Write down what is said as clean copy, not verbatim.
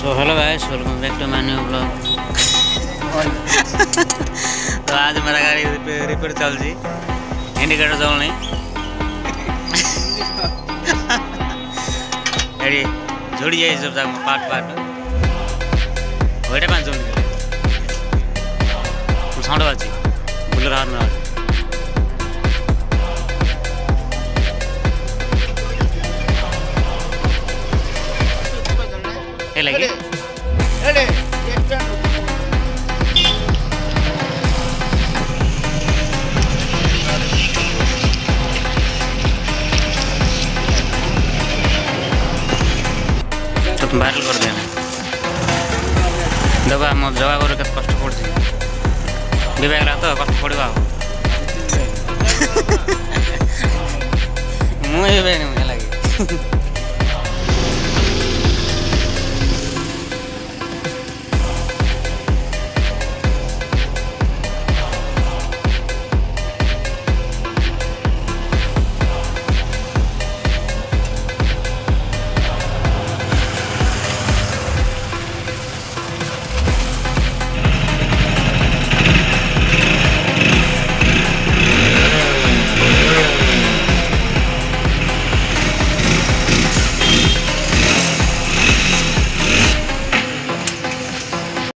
So hello guys, welcome back to my new blog. तो आज मेरा गाड़ी रिपेयर चल जी, इंडिकेटर चल नहीं गाड़ी जोड़ी जाए सब जाक पार्ट वहीटा पाँच जोड़ी साउंड बाजी बुलेर हॉर्न बाजी ये लगी तो वायरल कर देना देखो आम जगह कर कष्ट पड़ी विवेक तो कष्ट पड़ा मुझे लगे